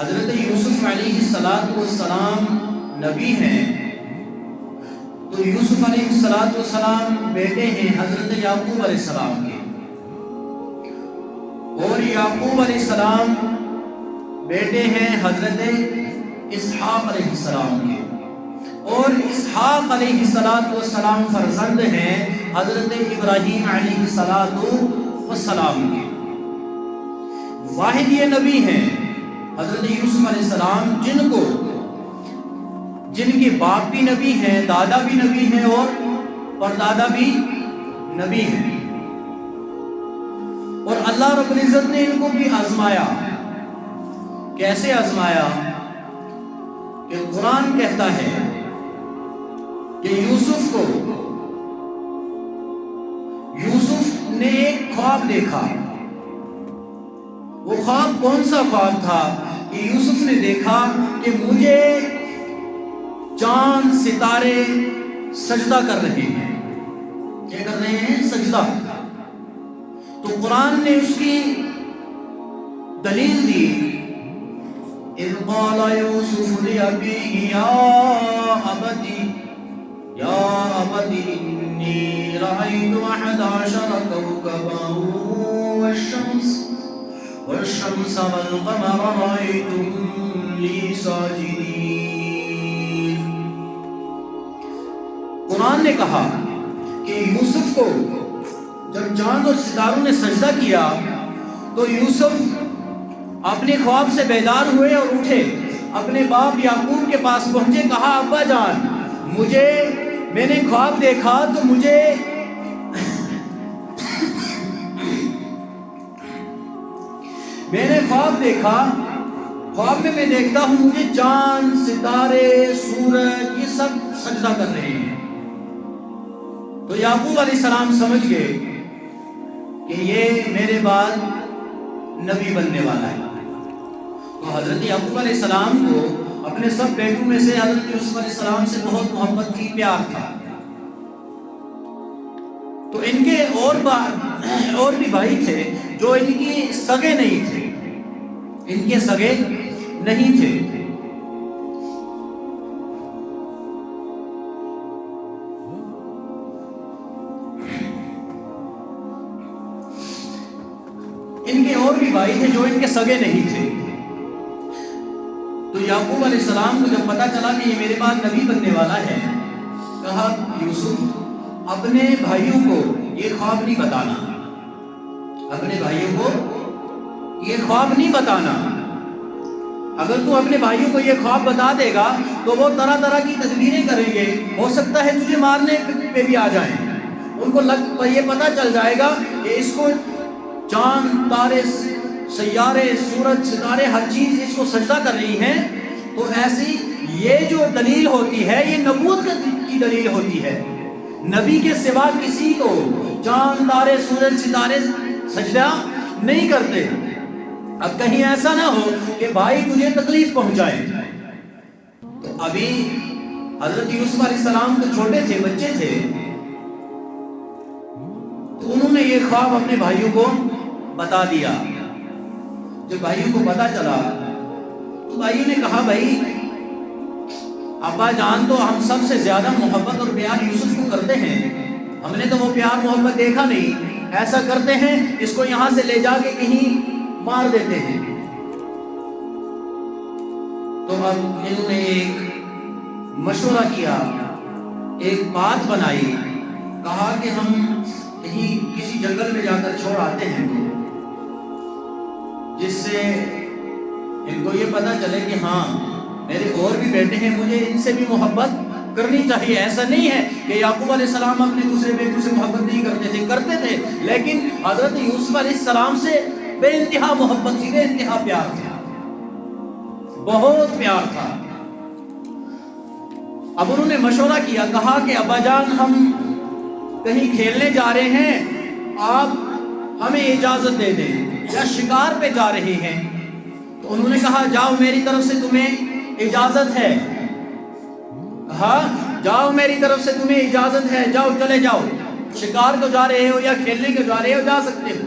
حضرت یوسف علیہ السلام نبی ہیں، تو یوسف علیہ السلام بیٹے ہیں حضرت یعقوب علیہ السلام کے، اور یعقوب علیہ السلام بیٹے ہیں حضرت اسحاق علیہ السلام کے، اور اسحاق علیہ السلام فرزند ہیں حضرت ابراہیم علیہ السلام کے۔ واحد یہ نبی ہیں حضرت یوسف علیہ السلام جن کے باپ بھی نبی ہیں، دادا بھی نبی ہیں، اور پردادا بھی نبی ہیں، اور اللہ رب العزت نے ان کو بھی آزمایا۔ کیسے آزمایا؟ کہ قرآن کہتا ہے کہ یوسف نے ایک خواب دیکھا۔ وہ خواب کون سا خواب تھا؟ کہ یوسف نے دیکھا کہ مجھے چاند ستارے سجدہ کر رہے ہیں۔ کیا کر رہے ہیں؟ سجدہ۔ تو قرآن نے اس کی دلیل دی، اذ قال یوسف لأبیہ یا ابت انی رأیت 11 کوکبا والشمس والقمر رأیتهم لی ساجدین۔ قرآن نے کہا کہ یوسف کو جب چاند اور ستاروں نے سجدہ کیا تو یوسف اپنے خواب سے بیدار ہوئے اور اٹھے، اپنے باپ یعقوب کے پاس پہنچے، کہا ابا جان میں نے خواب دیکھا تو میں نے خواب دیکھا، خواب میں دیکھتا ہوں مجھے چاند ستارے سورج یہ سب سجدہ کر رہے ہیں۔ تو یعقوب علیہ السلام سمجھ گئے کہ یہ میرے بعد نبی بننے والا ہے۔ تو حضرت یعقوب علیہ السلام کو اپنے سب بیٹوں میں سے حضرت یوسف علیہ السلام سے بہت محبت تھی، پیار تھا۔ تو ان کے اور بھی بھائی تھے جو ان کی سگے نہیں تھے، ان کے سگے نہیں تھے۔ ان کے اور بھی بھائی تھے جو ان کے سگے نہیں تھے۔ تو یعقوب علیہ السلام کو جب پتا چلا کہ یہ میرے بعد نبی بننے والا ہے، کہا یوسف اپنے بھائیوں کو یہ خواب نہیں بتانا، اپنے بھائیوں کو یہ خواب نہیں بتانا۔ اگر تو اپنے بھائیوں کو یہ خواب بتا دے گا تو وہ طرح طرح کی تدبیریں کریں گے، ہو سکتا ہے تجھے مارنے پہ بھی آ جائیں۔ ان کو یہ پتا چل جائے گا کہ اس کو چاند تارے سیارے سورج ستارے ہر چیز اس کو سجدہ کر رہی ہیں، تو ایسی یہ جو دلیل ہوتی ہے یہ نبوت کی دلیل ہوتی ہے۔ نبی کے سوا کسی کو چاند تارے سورج ستارے سجدہ نہیں کرتے۔ اب کہیں ایسا نہ ہو کہ بھائی تجھے تکلیف پہنچائے۔ تو ابھی حضرت یوسف علیہ السلام تو چھوٹے تھے، بچے تھے، تو انہوں نے یہ خواب اپنے بھائیوں کو بتا دیا۔ جب بھائیوں کو پتا چلا تو بھائیوں نے کہا بھائی ابا جان تو ہم سب سے زیادہ محبت اور پیار یوسف کو کرتے ہیں، ہم نے تو وہ پیار محبت دیکھا نہیں، ایسا کرتے ہیں اس کو یہاں سے لے جا کے کہیں مار دیتے ہیں۔ تو اب انہوں نے ایک مشورہ کیا، ایک بات بنائی، کہا کہ ہم کہیں کسی جنگل میں جا کر چھوڑ آتے ہیں جس سے ان کو یہ پتا چلے کہ ہاں میرے اور بھی بیٹے ہیں، مجھے ان سے بھی محبت کرنی چاہیے۔ ایسا نہیں ہے کہ یعقوب علیہ السلام اپنے دوسرے بیٹوں سے محبت نہیں کرتے تھے، لیکن حضرت یوسف علیہ السلام سے بے انتہا محبت تھی، بے انتہا پیار تھا، بہت پیار تھا۔ اب انہوں نے مشورہ کیا، کہا کہ ابا جان ہم کہیں کھیلنے جا رہے ہیں، آپ ہمیں اجازت دے دیں، یا شکار پہ جا رہے ہیں۔ تو انہوں نے کہا جاؤ میری طرف سے تمہیں اجازت ہے، کہا جاؤ میری طرف سے تمہیں اجازت ہے، جاؤ چلے جاؤ، شکار کو جا رہے ہو یا کھیلنے کو جا رہے ہو جا سکتے ہو۔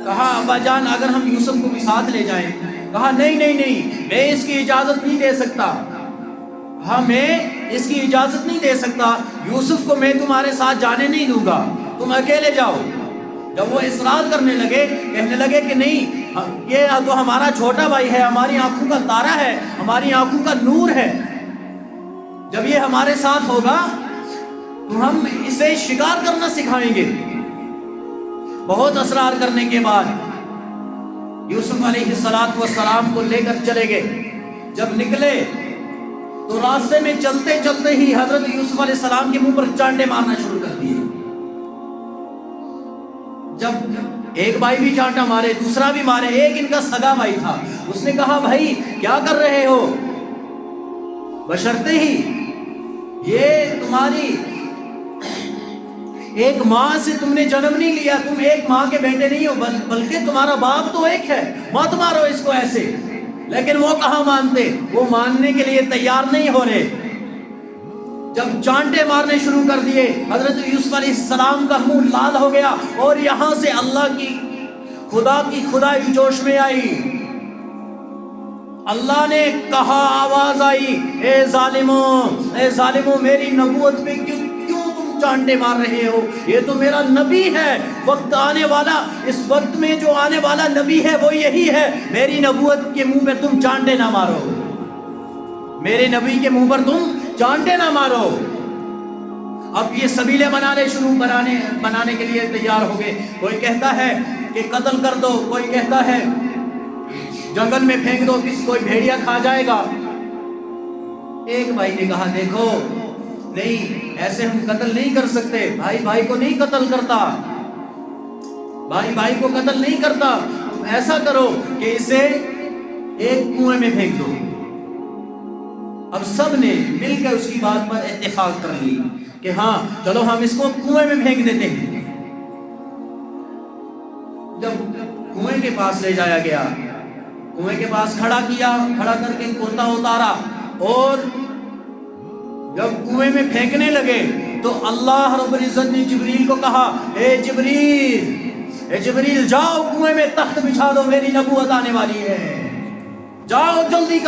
کہا ابا جان اگر ہم یوسف کو بھی ساتھ لے جائیں کہا نہیں نہیں نہیں، میں اس کی اجازت نہیں دے سکتا، ہاں میں اس کی اجازت نہیں دے سکتا، یوسف کو میں تمہارے ساتھ جانے نہیں دوں گا، تم اکیلے جاؤ۔ جب وہ اصرار کرنے لگے، کہنے لگے کہ نہیں، یہ تو ہمارا چھوٹا بھائی ہے، ہماری آنکھوں کا تارا ہے، ہماری آنکھوں کا نور ہے، جب یہ ہمارے ساتھ ہوگا تو ہم اسے شکار کرنا سکھائیں گے۔ بہت اصرار کرنے کے بعد یوسف علیہ السلام کو لے کر چلے گئے۔ جب نکلے تو راستے میں چلتے چلتے ہی حضرت یوسف علیہ السلام کے منہ پر چانٹے مارنا شروع کر دیے۔ جب ایک بھائی بھی چانٹا مارے، دوسرا بھی مارے، ایک ان کا سگا بھائی تھا، اس نے کہا بھائی کیا کر رہے ہو؟ بشرطے ہی یہ تمہاری ایک ماں سے تم نے جنم نہیں لیا، تم ایک ماں کے بیٹے نہیں ہو، بلکہ تمہارا باپ تو ایک ہے، مت مارو اس کو ایسے۔ لیکن وہ کہاں مانتے، وہ ماننے کے لیے تیار نہیں ہو رہے۔ جب چانٹے مارنے شروع کر دیے، حضرت یوسف علیہ السلام کا منہ لال ہو گیا، اور یہاں سے اللہ کی خدائی جوش میں آئی۔ اللہ نے کہا، آواز آئی، اے ظالموں میری نبوت پہ کیوں تم چانٹے مار رہے ہو؟ یہ تو میرا نبی ہے، وقت آنے والا، اس وقت میں جو آنے والا نبی ہے وہ یہی ہے، میری نبوت کے منہ پہ تم چانٹے نہ مارو، میرے نبی کے منہ پر تم چانٹے نہ مارو۔ اب یہ سبیلے بنانے کے لیے تیار ہو گئے۔ کوئی کہتا ہے کہ قتل کر دو، کوئی کہتا ہے جنگل میں پھینک دو، کوئی بھیڑیا کھا جائے گا۔ ایک بھائی نے کہا دیکھو نہیں، ایسے ہم قتل نہیں کر سکتے، بھائی بھائی کو نہیں قتل کرتا، بھائی بھائی کو قتل نہیں کرتا، تم ایسا کرو کہ اسے ایک کنویں میں پھینک دو۔ اب سب نے مل کر اس کی بات پر اتفاق کر لی کہ ہاں چلو ہم اس کو کنویں میں پھینک دیتے ہیں۔ جب کنویں کے پاس لے جایا گیا، کنویں کے پاس کھڑا کر کے کرتا اتارا، اور جب کنویں میں پھینکنے لگے تو اللہ رب العزت نے جبریل کو کہا، اے جبریل جاؤ کنویں میں تخت بچھا دو، میری نبوت آنے والی ہے، جاؤ جلدی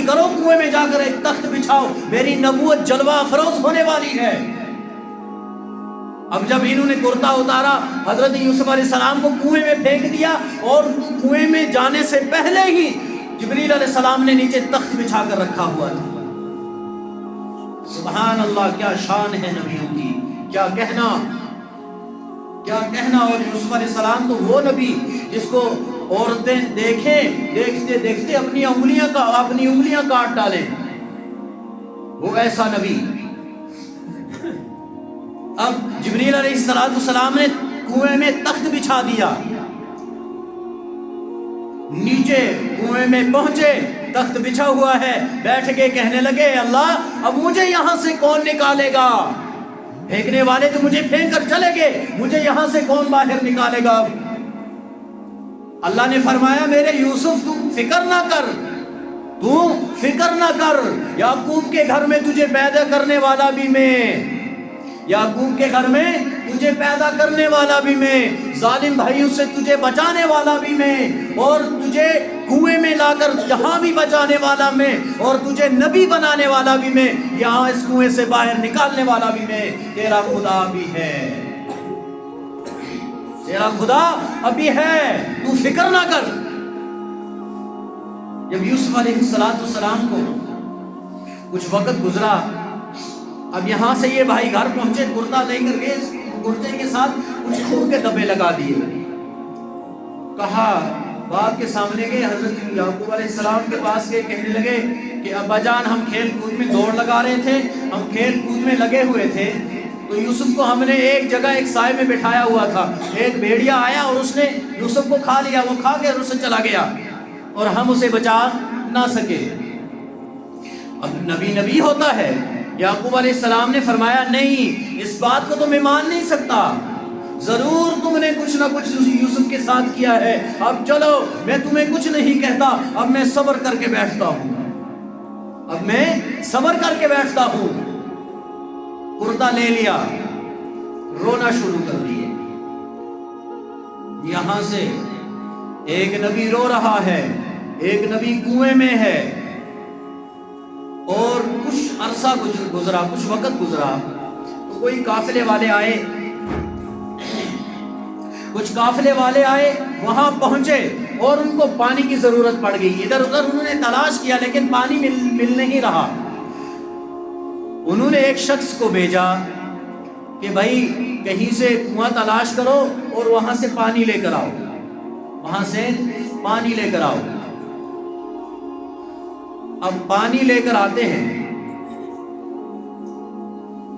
کرو کنویں میں جا کر ایک تخت بچھاؤ، میری نبوت جلوہ افروز ہونے والی ہے۔ اب جب انہوں نے کرتا اتارا، حضرت یوسف علیہ السلام کو کنویں میں پھینک دیا، اور کنویں میں جانے سے پہلے ہی جبریل علیہ السلام نے نیچے تخت بچھا کر رکھا ہوا تھا۔ سبحان اللہ، کیا شان ہے نبیوں کی، کیا کہنا۔ اور یوسف علیہ السلام تو وہ نبی جس کو عورتیں دیکھتے دیکھتے اپنی انگلیاں کاٹ ڈالیں، وہ ایسا نبی۔ اب جبریل علیہ السلام نے کنویں میں تخت بچھا دیا، نیچے کنویں میں پہنچے، تخت بچھا ہوا ہے، بیٹھ کے کہنے لگے اللہ اب مجھے یہاں سے کون نکالے گا؟ پھینکنے والے تو مجھے پھینک کر چلے گئے، مجھے یہاں سے کون باہر نکالے گا؟ اللہ نے فرمایا میرے یوسف تم فکر نہ کر، یعقوب کے گھر میں تجھے پیدا کرنے والا بھی میں، یعقوب کے گھر میں تجھے پیدا کرنے والا بھی میں، ظالم بھائیوں سے تجھے بچانے والا بھی میں، اور تجھے کنویں میں لا کر جہاں بھی بچانے والا میں، اور تجھے نبی بنانے والا بھی میں، یہاں اس کنویں سے باہر نکالنے والا بھی میں، تیرا خدا بھی ہے، تیرا خدا ابھی ہے، تو فکر نہ کر۔ جب یوسف علیہ السلام کو کچھ وقت گزرا، اب یہاں سے یہ بھائی گھر پہنچے، کرتا لے کر کے کرتے کے ساتھ کچھ خون کے دبے لگا دیے، کہا باپ کے سامنے گئے، حضرت یعقوب علیہ السلام کے پاس گئے، کہنے لگے کہ ابا جان ہم کھیل کود میں دوڑ لگا رہے تھے، ہم کھیل کود میں لگے ہوئے تھے، تو یوسف کو ہم نے ایک جگہ ایک سائے میں بٹھایا ہوا تھا، ایک بھیڑیا آیا اور اس نے یوسف کو کھا لیا، وہ کھا کے اس سے چلا گیا اور ہم اسے بچا نہ سکے۔ اب نبی ہوتا ہے، یعقوب علیہ السلام نے فرمایا نہیں، اس بات کو تو میں مان نہیں سکتا، ضرور تم نے کچھ نہ کچھ یوسف کے ساتھ کیا ہے، اب چلو میں تمہیں کچھ نہیں کہتا، اب میں صبر کر کے بیٹھتا ہوں، کرتا لے لیا، رونا شروع کر دیے، یہاں سے ایک نبی رو رہا ہے، ایک نبی کنویں میں ہے، اور کچھ عرصہ گزرا، کچھ وقت گزرا تو کوئی قافلے والے آئے، کچھ قافلے والے آئے، وہاں پہنچے اور ان کو پانی کی ضرورت پڑ گئی۔ ادھر ادھر انہوں نے تلاش کیا لیکن پانی مل نہیں رہا۔ انہوں نے ایک شخص کو بھیجا کہ بھائی کہیں سے کنواں تلاش کرو اور وہاں سے پانی لے کر آؤ، وہاں سے پانی لے کر آؤ۔ اب پانی لے کر آتے ہیں،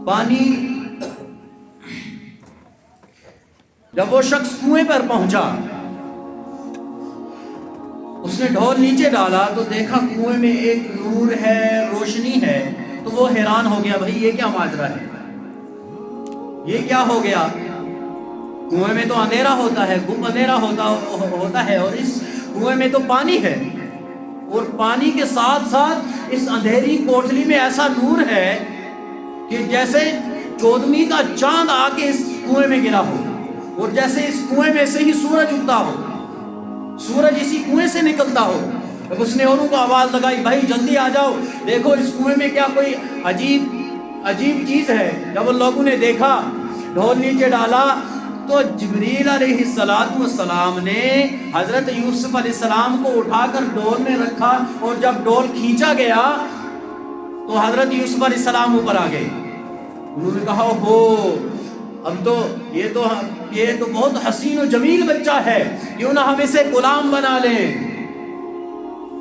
پانی جب وہ شخص کنویں پر پہنچا، اس نے ڈھول نیچے ڈالا تو دیکھا کنویں میں ایک نور ہے، روشنی ہے، تو وہ حیران ہو گیا، بھائی یہ کیا ماجرا ہے، یہ کیا ہو گیا؟ کنویں میں تو اندھیرا ہوتا ہے، گم اندھیرا ہوتا ہے، اور اس کنویں میں تو پانی ہے، اور پانی کے ساتھ ساتھ اس اندھیری کوٹلی میں ایسا نور ہے کہ جیسے چودھویں کا چاند آ کے اس کنویں میں گرا ہو، اور جیسے اس کنویں میں سے ہی سورج اگتا ہو، سورج اسی کنویں سے نکلتا ہو۔ جب اس نے اوروں کو آواز لگائی، بھائی جلدی آ جاؤ، دیکھو اس کنویں میں کیا کوئی عجیب چیز ہے۔ جب ان لوگوں نے دیکھا، ڈھول نیچے ڈالا تو جبریل علیہ السلام نے حضرت یوسف علیہ السلام کو اٹھا کر ڈول میں رکھا، اور جب ڈول کھینچا گیا تو حضرت یوسف علیہ السلام اوپر آ گئے۔ انہوں نے کہا ہو، اب تو یہ تو بہت حسین و جمیل بچہ ہے، کیوں نہ ہم اسے غلام بنا لیں،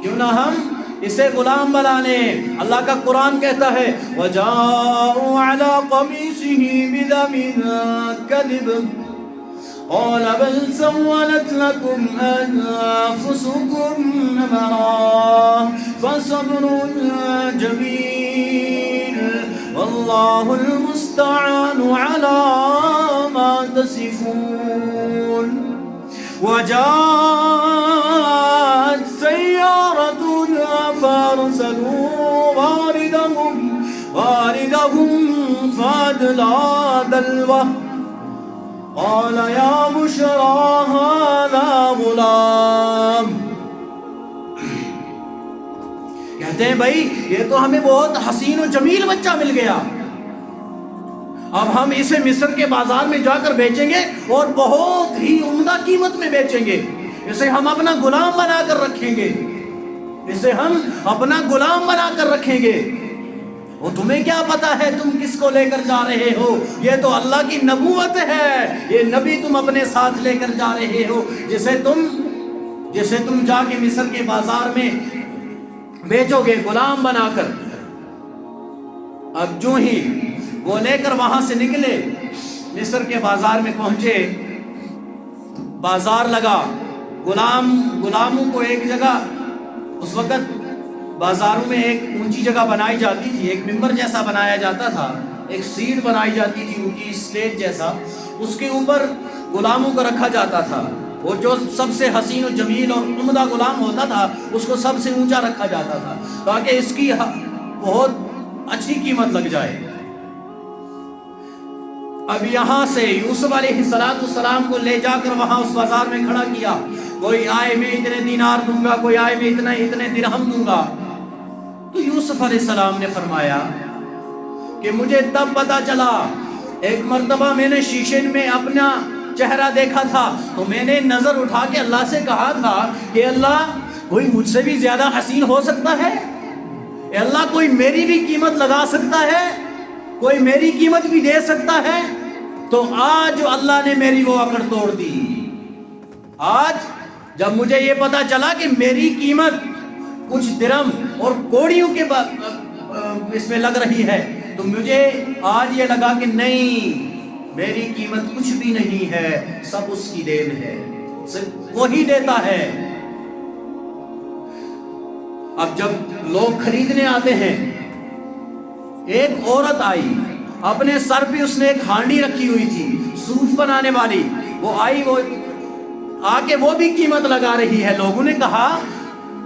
کیوں نہ ہم اسے غلام بنا لیں۔ اللہ کا قرآن کہتا ہے وَجَاءُوا عَلَىٰ قَمِيصِهِ بِدَمٍ كَذِبٍ قَالَ بَلْ سَوَّلَتْ لَكُمْ أَنفُسُكُمْ أَمْرًا فَصَبْرٌ جَمِيلٌ وَاللَّهُ الْمُسْتَعَانُ عَلَىٰ مَا تَصِفُونَ۔ وَجَاءَتْ سَيَّارَةٌ فَأَرْسَلُوا وَارِدَهُمْ فَأَدْلَىٰ دَلْوَهُ قال یا بشرا هذا غلام۔ کہتے ہیں بھائی یہ تو ہمیں بہت حسین و جمیل بچہ مل گیا، اب ہم اسے مصر کے بازار میں جا کر بیچیں گے اور بہت ہی عمدہ قیمت میں بیچیں گے، اسے ہم اپنا غلام بنا کر رکھیں گے، اسے ہم اپنا غلام بنا کر رکھیں گے۔ وہ تمہیں کیا پتا ہے تم کس کو لے کر جا رہے ہو؟ یہ تو اللہ کی نبوت ہے، یہ نبی تم اپنے ساتھ لے کر جا رہے ہو، جسے تم جا کے مصر کے بازار میں بیچو گے غلام بنا کر۔ اب جو ہی وہ لے کر وہاں سے نکلے، مصر کے بازار میں پہنچے، بازار لگا، غلاموں کو ایک جگہ، اس وقت بازاروں میں ایک اونچی جگہ بنائی جاتی تھی، ایک ممبر جیسا بنایا جاتا تھا، ایک سیٹ بنائی جاتی تھی اونچی اسٹیج جیسا، اس کے اوپر غلاموں کو رکھا جاتا تھا، اور جو سب سے حسین و جمیل اور عمدہ غلام ہوتا تھا اس کو سب سے اونچا رکھا جاتا تھا تاکہ اس کی بہت اچھی قیمت لگ جائے۔ اب یہاں سے یوسف علیہ السلام کو لے جا کر وہاں اس بازار میں کھڑا کیا، کوئی آئے میں اتنے دینار دوں گا، کوئی آئے میں اتنے درہم دوں گا۔ تو یوسف علیہ السلام نے فرمایا کہ مجھے تب پتا چلا، ایک مرتبہ میں نے شیشے میں اپنا چہرہ دیکھا تھا تو میں نے نظر اٹھا کے اللہ سے کہا تھا کہ اللہ کوئی مجھ سے بھی زیادہ حسین ہو سکتا ہے، اے اللہ کوئی میری بھی قیمت لگا سکتا ہے، کوئی میری قیمت بھی دے سکتا ہے۔ تو آج اللہ نے میری وہ اکڑ توڑ دی۔ آج جب مجھے یہ پتا چلا کہ میری قیمت کچھ درہم اور کوڑیوں کے اس میں لگ رہی ہے، تو مجھے آج یہ لگا کہ نہیں، میری قیمت کچھ بھی نہیں ہے، سب اس کی دین ہے، صرف وہی دیتا ہے۔ اب جب لوگ خریدنے آتے ہیں، ایک عورت آئی، اپنے سر پہ اس نے ایک ہانڈی رکھی ہوئی تھی صوف بنانے والی، وہ آئی، وہ آ کے وہ بھی قیمت لگا رہی ہے۔ لوگوں نے کہا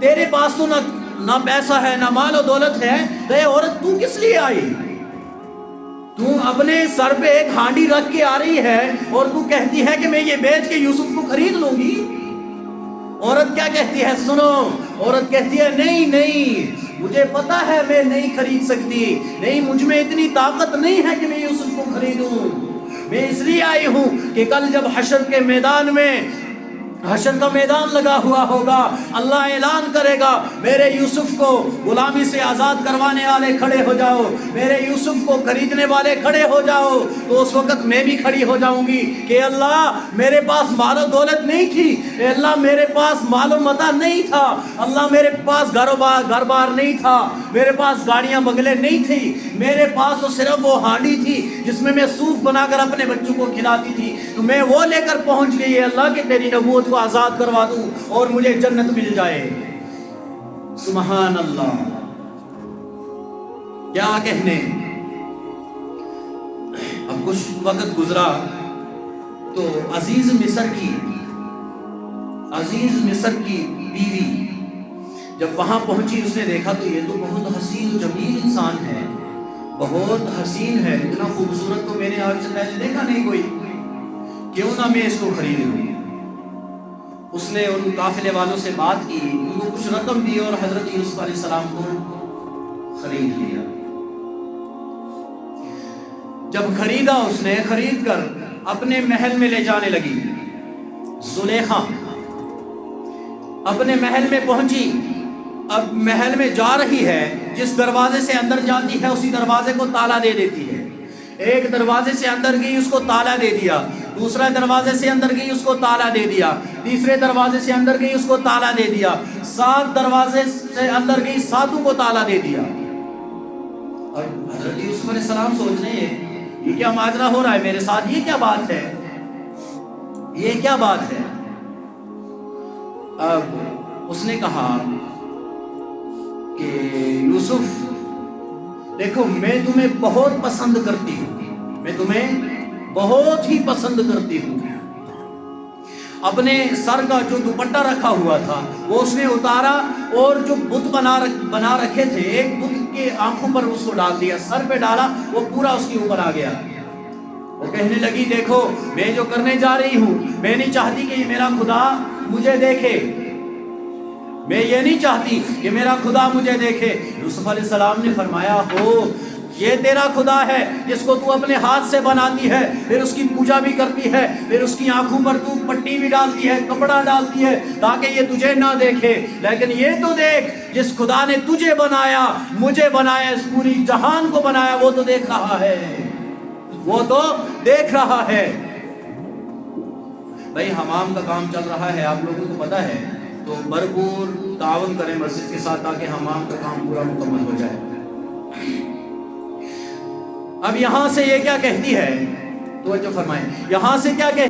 تیرے پاس تو نہ پیسہ ہے، نہ مال و دولت ہے، تو اے عورت تو کس لیے آئی؟ تو اپنے سر پہ ایک ہانڈی رکھ کے آ رہی ہے اور تو کہتی ہے کہ میں یہ بیچ کے یوسف کو خرید لوں گی۔ عورت کیا کہتی ہے؟ سنو، عورت کہتی ہے نہیں نہیں، مجھے پتا ہے میں نہیں خرید سکتی، نہیں مجھ میں اتنی طاقت نہیں ہے کہ میں یوسف کو خریدوں، میں اس لیے آئی ہوں کہ کل جب حشر کے میدان میں، حشر کا میدان لگا ہوا ہوگا، اللہ اعلان کرے گا میرے یوسف کو غلامی سے آزاد کروانے والے کھڑے ہو جاؤ، میرے یوسف کو خریدنے والے کھڑے ہو جاؤ، تو اس وقت میں بھی کھڑی ہو جاؤں گی کہ اللہ میرے پاس مال و دولت نہیں تھی، اے اللہ میرے پاس مال و متاع نہیں تھا، اللہ میرے پاس گھر بار نہیں تھا، میرے پاس گاڑیاں بنگلے نہیں تھی، میرے پاس تو صرف وہ ہانڈی تھی جس میں سوپ بنا کر اپنے بچوں کو کھلاتی تھی، تو میں وہ لے کر پہنچ گئی ہے اللہ کہ تیری نبوت کو آزاد کروا دوں اور مجھے جنت مل جائے۔ سبحان اللہ، کیا کہنے۔ اب کچھ وقت گزرا تو عزیز مصر کی بیوی جب وہاں پہنچی، اس نے دیکھا تو یہ تو بہت حسین و جمیل انسان ہے، بہت حسین ہے، اتنا خوبصورت تو میں نے آج سے پہلے دیکھا نہیں کوئی، کیوں نہ میں اس کو خرید لوں۔ اس نے ان قافلے والوں سے بات کی، ان کو کچھ رقم دی اور حضرت یوسف علیہ السلام کو خرید لیا۔ جب خریدا اس نے، خرید کر اپنے محل میں لے جانے لگی، زلیخا اپنے محل میں پہنچی، اب محل میں جا رہی ہے، جس دروازے سے اندر جاتی ہے اسی دروازے کو تالا دے دیتی ہے، ایک دروازے سے اندر گئی اس کو تالا دے دیا، دوسرے دروازے سے اندر گئی اس کو تالا دے دیا، تیسرے دروازے سے اندر گئی اس کو تالا دے دیا، 7 دروازے سے اندر گئی 7 کو تالا دے دیا۔ اور حضرت یوسف علیہ السلام سوچ رہے ہیں یہ کیا ماجرا ہو رہا ہے میرے ساتھ، یہ کیا بات ہے، یہ کیا بات ہے۔ اب اس نے کہا کہ یوسف دیکھو میں تمہیں بہت پسند کرتی ہوں، میں تمہیں بہت ہی پسند کرتی ہوں۔ اپنے سر کا جو دوپٹہ رکھا ہوا تھا وہ اس نے اتارا اور جو بت بنا رکھے تھے، ایک بت کے آنکھوں پر اس کو ڈال دیا، سر پہ ڈالا، وہ پورا اس کے اوپر آ گیا۔ وہ کہنے لگی دیکھو میں جو کرنے جا رہی ہوں، میں نہیں چاہتی کہ میرا خدا مجھے دیکھے، میں یہ نہیں چاہتی کہ میرا خدا مجھے دیکھے۔ یوسف علیہ السلام نے فرمایا ہو یہ تیرا خدا ہے جس کو تو اپنے ہاتھ سے بناتی ہے، پھر اس کی پوجا بھی کرتی ہے، پھر اس کی آنکھوں پر تو پٹی بھی ڈالتی ہے، کپڑا ڈالتی ہے تاکہ یہ تجھے نہ دیکھے، لیکن یہ تو دیکھ جس خدا نے تجھے بنایا، مجھے بنایا، اس پوری جہان کو بنایا، وہ تو دیکھ رہا ہے، وہ تو دیکھ رہا ہے۔ بھائی حمام کا کام چل رہا ہے، آپ لوگوں کو پتا ہے، تو بھرپور تعاون کریں مسجد کے ساتھ تاکہ حمام کا کام پورا مکمل ہو جائے۔ اب یہاں سے یہ کیا کہتی ہے، توجہ فرمائیں، یہاں سے کیا کہتی ہے